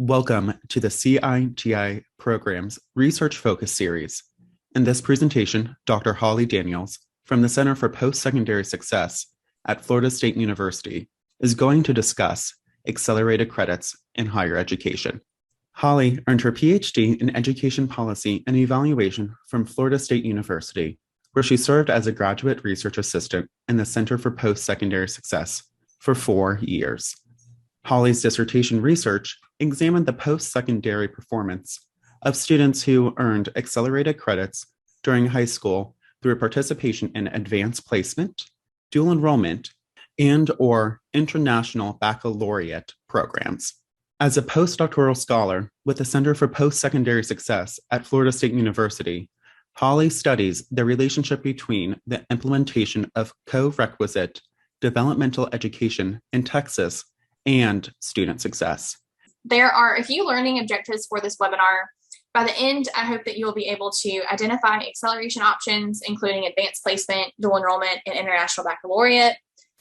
Welcome to the CITI program's Research Focus Series. In this presentation, Dr. Hollie Daniels from the Center for Post-Secondary Success at Florida State University is going to discuss accelerated credits in higher education. Hollie earned her PhD in Education Policy and Evaluation from Florida State University, where she served as a graduate research assistant in the Center for Post-Secondary Success for 4 years. Hollie's dissertation research examined the post-secondary performance of students who earned accelerated credits during high school through participation in advanced placement, dual enrollment, and/or International Baccalaureate programs. As a postdoctoral scholar with the Center for Post-Secondary Success at Florida State University, Hollie studies the relationship between the implementation of co-requisite developmental education in Texas and student success. There are a few learning objectives for this webinar. By the end, I hope that you'll be able to identify acceleration options, including advanced placement, dual enrollment, and International Baccalaureate,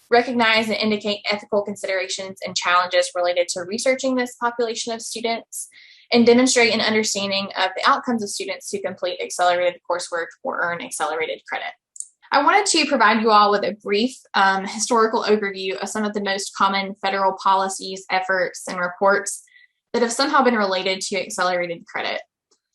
recognize and indicate ethical considerations and challenges related to researching this population of students, and demonstrate an understanding of the outcomes of students who complete accelerated coursework or earn accelerated credit. I wanted to provide you all with a brief historical overview of some of the most common federal policies, efforts, and reports that have somehow been related to accelerated credit.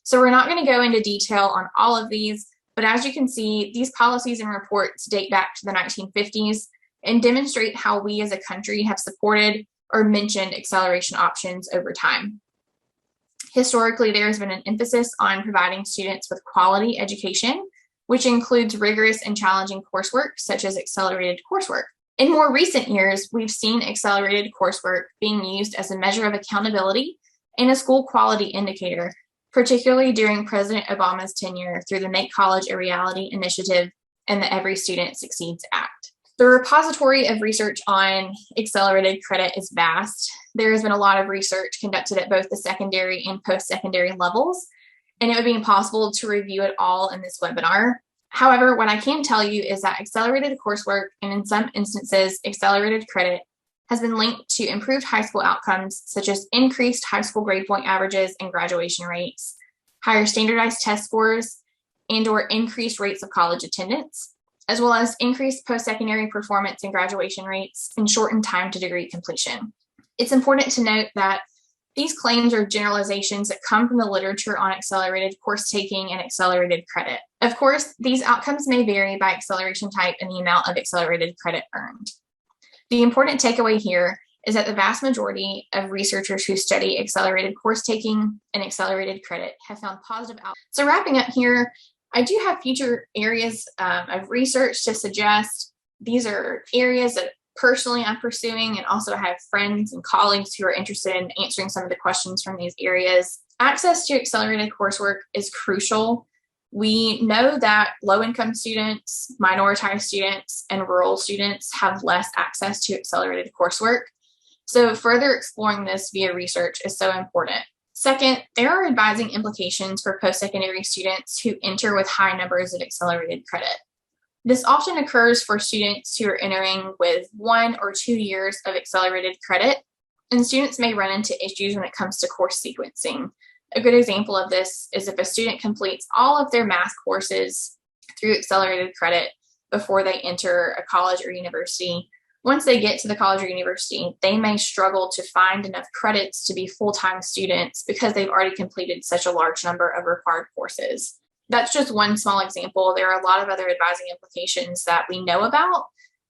So we're not going to go into detail on all of these, but as you can see, these policies and reports date back to the 1950s and demonstrate how we as a country have supported or mentioned acceleration options over time. Historically, there has been an emphasis on providing students with quality education, which includes rigorous and challenging coursework, such as accelerated coursework. In more recent years, we've seen accelerated coursework being used as a measure of accountability and a school quality indicator, particularly during President Obama's tenure through the Make College a Reality initiative and the Every Student Succeeds Act. The repository of research on accelerated credit is vast. There has been a lot of research conducted at both the secondary and post-secondary levels, and it would be impossible to review it all in this webinar. However, what I can tell you is that accelerated coursework, and in some instances, accelerated credit, has been linked to improved high school outcomes, such as increased high school grade point averages and graduation rates, higher standardized test scores, and/or increased rates of college attendance, as well as increased post-secondary performance and graduation rates and shortened time to degree completion. It's important to note that these claims are generalizations that come from the literature on accelerated course taking and accelerated credit. Of course, these outcomes may vary by acceleration type and the amount of accelerated credit earned. The important takeaway here is that the vast majority of researchers who study accelerated course taking and accelerated credit have found positive outcomes. So wrapping up here, I do have future areas of research to suggest. These are areas that personally I'm pursuing, and also have friends and colleagues who are interested in answering some of the questions from these areas. Access to accelerated coursework is crucial. We know that low-income students, minoritized students, and rural students have less access to accelerated coursework. So further exploring this via research is so important. Second, there are advising implications for post-secondary students who enter with high numbers of accelerated credit. This often occurs for students who are entering with 1 or 2 years of accelerated credit, and students may run into issues when it comes to course sequencing. A good example of this is if a student completes all of their math courses through accelerated credit before they enter a college or university. Once they get to the college or university, they may struggle to find enough credits to be full-time students because they've already completed such a large number of required courses. That's just one small example. There are a lot of other advising implications that we know about,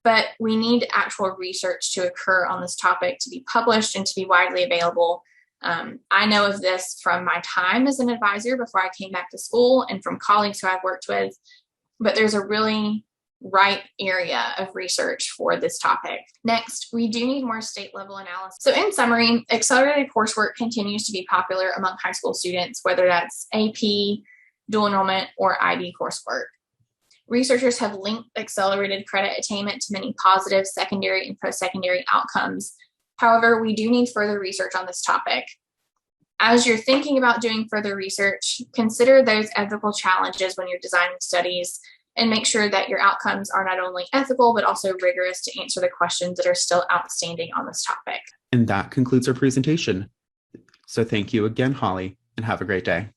but we need actual research to occur on this topic to be published and to be widely available. I know of this from my time as an advisor before I came back to school and from colleagues who I've worked with, but there's a really ripe area of research for this topic. Next, we do need more state level analysis. So in summary, accelerated coursework continues to be popular among high school students, whether that's AP, dual enrollment, or IB coursework. Researchers have linked accelerated credit attainment to many positive secondary and post-secondary outcomes. However, we do need further research on this topic. As you're thinking about doing further research, consider those ethical challenges when you're designing studies, and make sure that your outcomes are not only ethical, but also rigorous to answer the questions that are still outstanding on this topic. And that concludes our presentation. So thank you again, Holly, and have a great day.